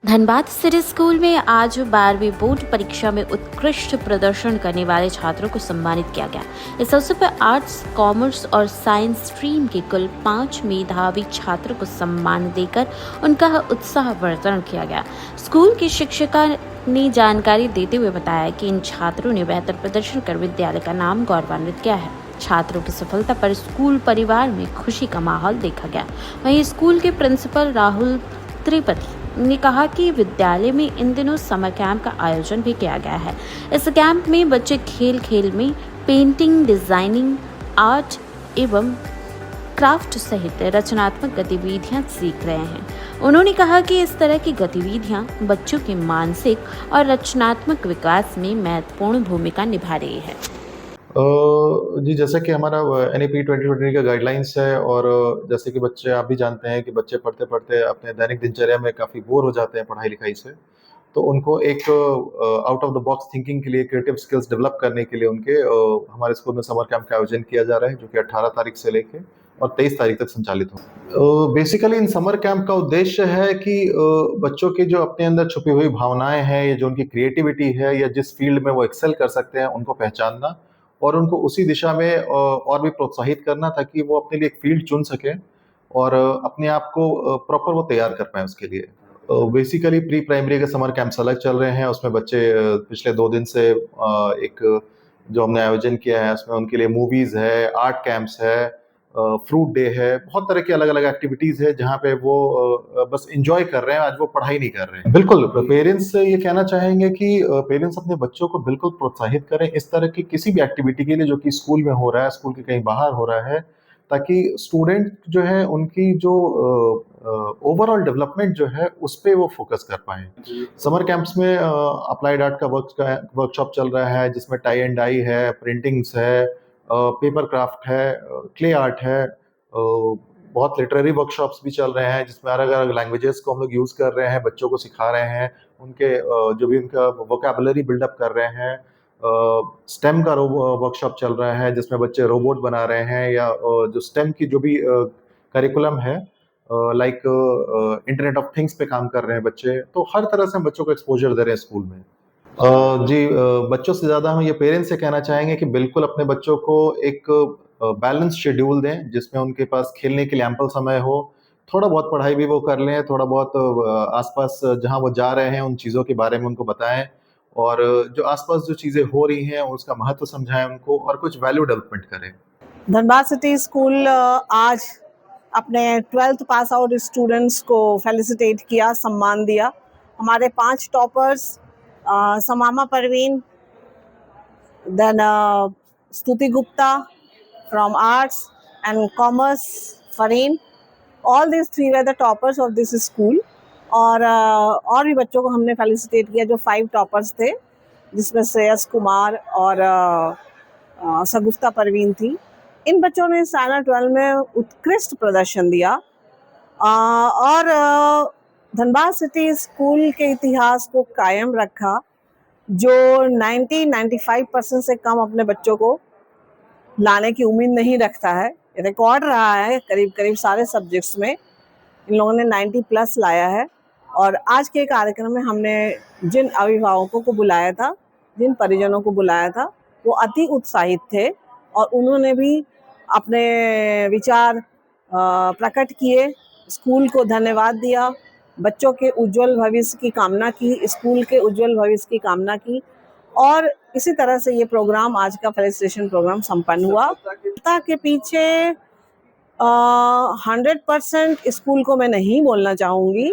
Dhanbad city school में आज 12वीं बोर्ड परीक्षा में उत्कृष्ट प्रदर्शन करने वाले छात्रों को सम्मानित किया गया। इस अवसर पर आर्ट्स, कॉमर्स और साइंस स्ट्रीम के कुल 5 मेधावी छात्रों को सम्मान देकर उनका उत्साहवर्धन किया गया। स्कूल की शिक्षिका ने जानकारी देते हुए बताया कि इन छात्रों ने बेहतर प्रदर्शन कर विद्यालय का नाम गौरवान्वित किया है। छात्रों की सफलता पर स्कूल परिवार में खुशी का माहौल देखा गया। वहीं स्कूल के प्रिंसिपल राहुल त्रिपाठी ने कहा कि विद्यालय में इन दिनों समर कैंप का आयोजन भी किया गया है। इस कैंप में बच्चे खेल खेल में पेंटिंग, डिजाइनिंग, आर्ट एवं क्राफ्ट सहित रचनात्मक गतिविधियां सीख रहे हैं। उन्होंने कहा कि इस तरह की गतिविधियां बच्चों के मानसिक और रचनात्मक विकास में महत्वपूर्ण भूमिका निभा रही है। जी, जैसा कि हमारा एनईपी 2020 का गाइडलाइंस है और जैसे कि बच्चे आप भी जानते हैं कि बच्चे पढ़ते-पढ़ते अपने दैनिक दिनचर्या में काफ़ी बोर हो जाते हैं पढ़ाई-लिखाई से। तो उनको एक out of the box thinking के लिए, क्रिएटिव स्किल्स डेवलप करने के लिए उनके हमारे स्कूल में समर कैंप का आयोजन किया जा रहा है, जो कि 18 तारीख से लेके और 23 तारीख तक संचालित होगा। बेसिकली इन समर कैंप का उद्देश्य है कि बच्चों के जो अपने अंदर छुपी हुई भावनाएँ हैं या जो उनकी क्रिएटिविटी है या जिस फील्ड में वो एक्सेल कर सकते हैं, उनको पहचानना और उनको उसी दिशा में और भी प्रोत्साहित करना ताकि वो अपने लिए एक फील्ड चुन सकें और अपने आप को प्रॉपर वो तैयार कर पाएँ उसके लिए। बेसिकली प्री प्राइमरी के समर कैंप्स अलग चल रहे हैं, उसमें बच्चे पिछले 2 दिन से एक जो हमने आयोजन किया है उसमें उनके लिए मूवीज़ है, आर्ट कैंप्स है, फ्रूट डे है, बहुत तरह की अलग-अलग एक्टिविटीज़ है जहाँ पे वो बस एन्जॉय कर रहे हैं, आज वो पढ़ाई नहीं कर रहे हैं। बिल्कुल, पेरेंट्स से ये कहना चाहेंगे कि पेरेंट्स अपने बच्चों को बिल्कुल प्रोत्साहित करें इस तरह की किसी भी एक्टिविटी के लिए जो कि स्कूल में हो रहा है, स्कूल के कहीं बाहर हो रहा है, ताकि स्टूडेंट जो है उनकी जो ओवरऑल डेवलपमेंट जो है उस पे वो फोकस कर पाएँ। समर कैंप्स में अप्लाइड आर्ट का वर्कशॉप चल रहा है जिसमें टाई एंड डाई है, प्रिंटिंग्स है, पेपर क्राफ्ट है, क्ले आर्ट है, बहुत लिटरेरी वर्कशॉप्स भी चल रहे हैं जिसमें अलग-अलग लैंग्वेजेस को हम लोग यूज़ कर रहे हैं, बच्चों को सिखा रहे हैं, उनके जो भी उनका वोकैब्युलरी बिल्डअप कर रहे हैं। स्टेम का वर्कशॉप चल रहा है जिसमें बच्चे रोबोट बना रहे हैं या जो स्टेम की जो भी करिकुलम है लाइक इंटरनेट ऑफ थिंग्स पे काम कर रहे हैं बच्चे। तो हर तरह से हम बच्चों को एक्सपोज़र दे रहे हैं स्कूल में। जी, बच्चों से ज़्यादा हम ये पेरेंट्स से कहना चाहेंगे कि बिल्कुल अपने बच्चों को एक बैलेंस शेड्यूल दें, जिसमें उनके पास खेलने के लिए एम्पल समय हो। थोड़ा बहुत पढ़ाई भी वो कर लें, थोड़ा बहुत आस-पास जहाँ वो जा रहे हैं, उन चीज़ों के बारे में उनको बताएँ और जो आस-पास जो चीज़ें हो रही हैं, उसका महत्व समझाएँ उनको और कुछ वैल्यू डेवलपमेंट करें। धनबाद सिटी स्कूल आज अपने 12th पास आउट स्टूडेंट्स को फेलिसिटेट किया, सम्मान दिया। हमारे 5 टॉपर्स समामा परवीन, देन स्तुति Gupta from arts and commerce, Fareen, all these 3 were the toppers of this school। और भी बच्चों को हमने फेलिसिटेट किया जो 5 टॉपर्स थे, जिसमें श्रेयस कुमार और सगुफ्ता परवीन थी। इन बच्चों ने स्टैंडर्ड 12 में उत्कृष्ट प्रदर्शन दिया और धनबाद सिटी स्कूल के इतिहास को कायम रखा, जो 95% से कम अपने बच्चों को लाने की उम्मीद नहीं रखता है। रिकॉर्ड रहा है, करीब करीब सारे सब्जेक्ट्स में इन लोगों ने 90+ लाया है। और आज के कार्यक्रम में हमने जिन अभिभावकों को बुलाया था, जिन परिजनों को बुलाया था, वो अति उत्साहित थे और उन्होंने भी अपने विचार प्रकट किए, स्कूल को धन्यवाद दिया, बच्चों के उज्जवल भविष्य की कामना की, स्कूल के उज्जवल भविष्य की कामना की और इसी तरह से ये प्रोग्राम, आज का फेलिसिटेशन प्रोग्राम संपन्न हुआ। सफलता के पीछे 100% स्कूल को मैं नहीं बोलना चाहूँगी।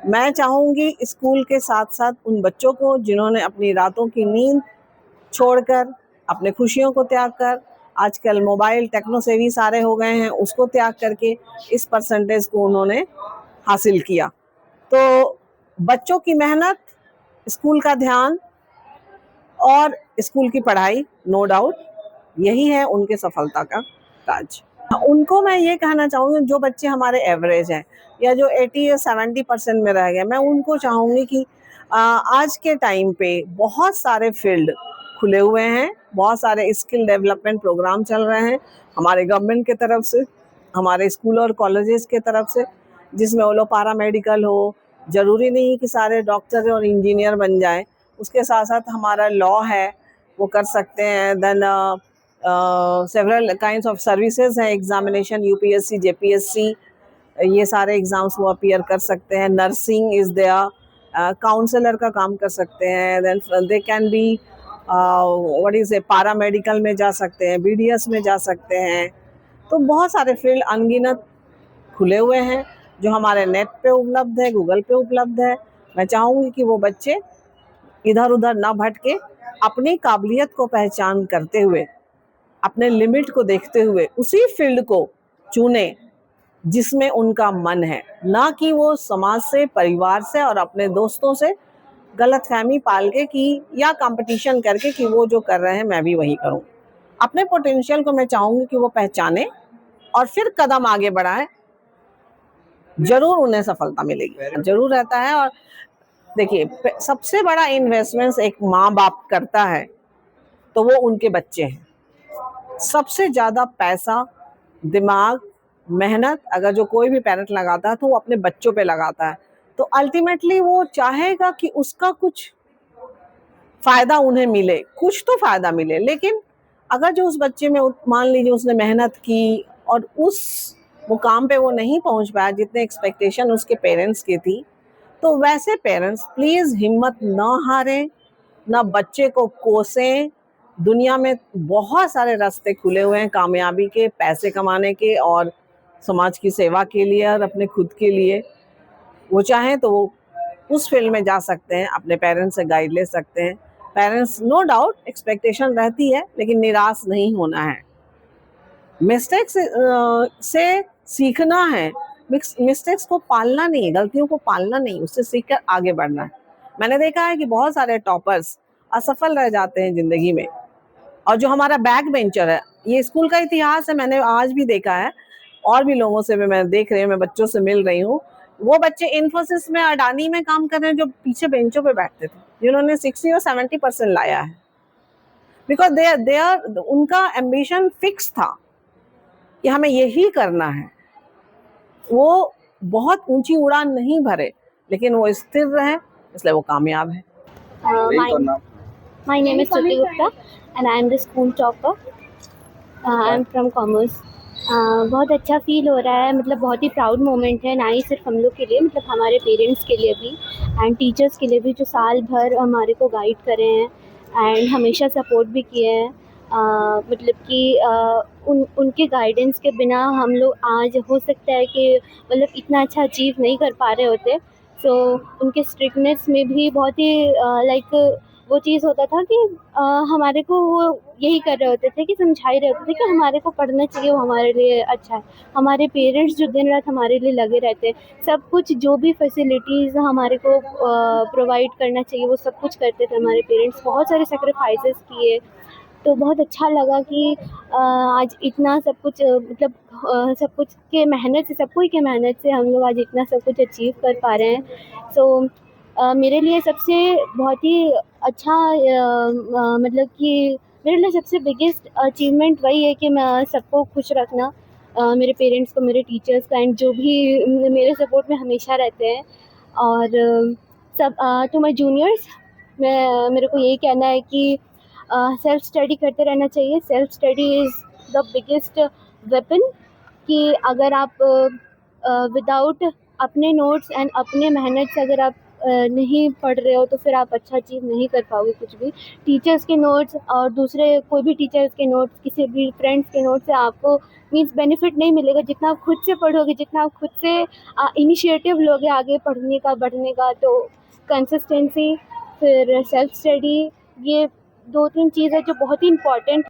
मैं चाहूँगी स्कूल के साथ साथ उन बच्चों को जिन्होंने अपनी रातों की नींद छोड़कर, अपने खुशियों को त्याग कर, आजकल मोबाइल टेक्नो सेवी सारे हो गए हैं, उसको त्याग करके इस परसेंटेज को उन्होंने हासिल किया। तो बच्चों की मेहनत, स्कूल का ध्यान और स्कूल की पढ़ाई, नो डाउट यही है उनके सफलता का राज। उनको मैं ये कहना चाहूँगी, जो बच्चे हमारे एवरेज हैं या जो 80 या 70% में रह गए, मैं उनको चाहूँगी कि आज के टाइम पे बहुत सारे फील्ड खुले हुए हैं, बहुत सारे स्किल डेवलपमेंट प्रोग्राम चल रहे हैं हमारे गवर्नमेंट के तरफ से, हमारे स्कूल और कॉलेजेस के तरफ से, जिसमें वो लोग पैरामेडिकल हो ज़रूरी नहीं कि सारे डॉक्टर और इंजीनियर बन जाएं, उसके साथ साथ हमारा लॉ है वो कर सकते हैं। Then several kinds of services हैं, एग्जामिनेशन यूपीएससी जेपीएससी, ये सारे एग्ज़ाम्स वो अपीयर कर सकते हैं। नर्सिंग इज़ देयर, काउंसलर का काम कर सकते हैं। Then they can be what is a paramedical में जा सकते हैं, बीडीएस में जा सकते हैं। तो बहुत सारे फील्ड अनगिनत खुले हुए हैं जो हमारे नेट पे उपलब्ध है, गूगल पे उपलब्ध है। मैं चाहूँगी कि वो बच्चे इधर उधर ना भटके, अपनी काबिलियत को पहचान करते हुए, अपने लिमिट को देखते हुए उसी फील्ड को चुने जिसमें उनका मन है, ना कि वो समाज से, परिवार से और अपने दोस्तों से गलतफहमी पाल के कि या कंपटीशन करके कि वो जो कर रहे हैं मैं भी वही करूं। अपने पोटेंशियल को मैं चाहूंगी कि वो पहचाने और फिर कदम आगे बढ़ाएं, जरूर उन्हें सफलता मिलेगी, जरूर रहता है। और देखिए, सबसे बड़ा इन्वेस्टमेंट एक माँ बाप करता है तो वो उनके बच्चे हैं। सबसे ज़्यादा पैसा, दिमाग, मेहनत अगर जो कोई भी पेरेंट लगाता है तो वो अपने बच्चों पे लगाता है। तो अल्टीमेटली वो चाहेगा कि उसका कुछ फ़ायदा उन्हें मिले, कुछ तो फ़ायदा मिले। लेकिन अगर जो उस बच्चे में मान लीजिए उसने मेहनत की और उस मुकाम पे वो नहीं पहुंच पाया जितने एक्सपेक्टेशन उसके पेरेंट्स की थी, तो वैसे पेरेंट्स प्लीज़ हिम्मत ना हारें, ना बच्चे को कोसें। दुनिया में बहुत सारे रास्ते खुले हुए हैं कामयाबी के, पैसे कमाने के और समाज की सेवा के लिए और अपने खुद के लिए। वो चाहें तो वो उस फील्ड में जा सकते हैं, अपने पेरेंट्स से गाइड ले सकते हैं। पेरेंट्स नो डाउट एक्सपेक्टेशन रहती है, लेकिन निराश नहीं होना है। मिस्टेक्स से सीखना है, मिस्टेक्स को पालना नहीं, गलतियों को पालना नहीं, उससे सीखकर आगे बढ़ना है। मैंने देखा है कि बहुत सारे टॉपर्स असफल रह जाते हैं जिंदगी में, और जो हमारा बैक बेंचर है, ये स्कूल का इतिहास है, मैंने आज भी देखा है और भी लोगों से भी मैं देख रही हूँ, मैं बच्चों से मिल रही हूँ, वो बच्चे इन्फोसिस में, अडानी में काम कर रहे हैं जो पीछे बेंचों पे बैठते थे, जिन्होंने 60 और 70% लाया है। बिकॉज दे आर उनका एम्बिशन फिक्स था कि हमें यही करना है। वो बहुत ऊंची उड़ान नहीं भरे, लेकिन वो स्थिर रहे, इसलिए वो कामयाब है। My name is Shruti Gupta and I am the school topper. I am from commerce. बहुत अच्छा फील हो रहा है, मतलब बहुत ही प्राउड मोमेंट है, ना ही सिर्फ हम लोग के लिए, मतलब हमारे पेरेंट्स के लिए भी एंड टीचर्स के लिए भी, जो साल भर हमारे को गाइड करे हैं एंड हमेशा सपोर्ट भी किए हैं। मतलब कि उनके गाइडेंस के बिना हम लोग आज हो सकता है कि मतलब इतना अच्छा अचीव नहीं कर पा रहे होते। सो उनके स्ट्रिक्टनेस में भी बहुत ही लाइक वो चीज़ होता था कि हमारे को वो यही कर रहे होते थे कि समझा ही रहे होते थे कि हमारे को पढ़ना चाहिए, वो हमारे लिए अच्छा है। हमारे पेरेंट्स जो दिन रात हमारे लिए लगे रहते हैं, सब कुछ जो भी फैसिलिटीज़ हमारे को प्रोवाइड करना चाहिए वो सब कुछ करते थे हमारे पेरेंट्स, बहुत सारे सेक्रीफाइसेस किए। तो बहुत अच्छा लगा कि आज इतना सब कुछ मतलब सब कुछ के मेहनत से, सब कोई के मेहनत से हम लोग आज इतना सब कुछ अचीव कर पा रहे हैं। सो मेरे लिए सबसे बहुत ही अच्छा मतलब कि मेरे लिए सबसे बिगेस्ट अचीवमेंट वही है कि मैं सबको खुश रखना, मेरे पेरेंट्स को, मेरे टीचर्स का एंड जो भी मेरे सपोर्ट में हमेशा रहते हैं। और सब टू माय जूनियर्स मेरे को यही कहना है कि सेल्फ स्टडी करते रहना चाहिए। Self study is the biggest weapon, कि अगर आप विदाउट अपने नोट्स एंड अपने मेहनत से अगर आप नहीं पढ़ रहे हो तो फिर आप अच्छा अचीव नहीं कर पाओगे कुछ भी। टीचर्स के नोट्स और दूसरे कोई भी टीचर्स के नोट्स, किसी भी फ्रेंड्स के नोट्स से आपको मीन्स बेनिफिट नहीं मिलेगा। जितना आप खुद से पढ़ोगे, जितना आप खुद से इनिशिएटिव लोगे आगे पढ़ने का, बढ़ने का, तो कंसिस्टेंसी, फिर सेल्फ स्टडी, ये 2-3 चीज़ है जो बहुत ही इम्पॉर्टेंट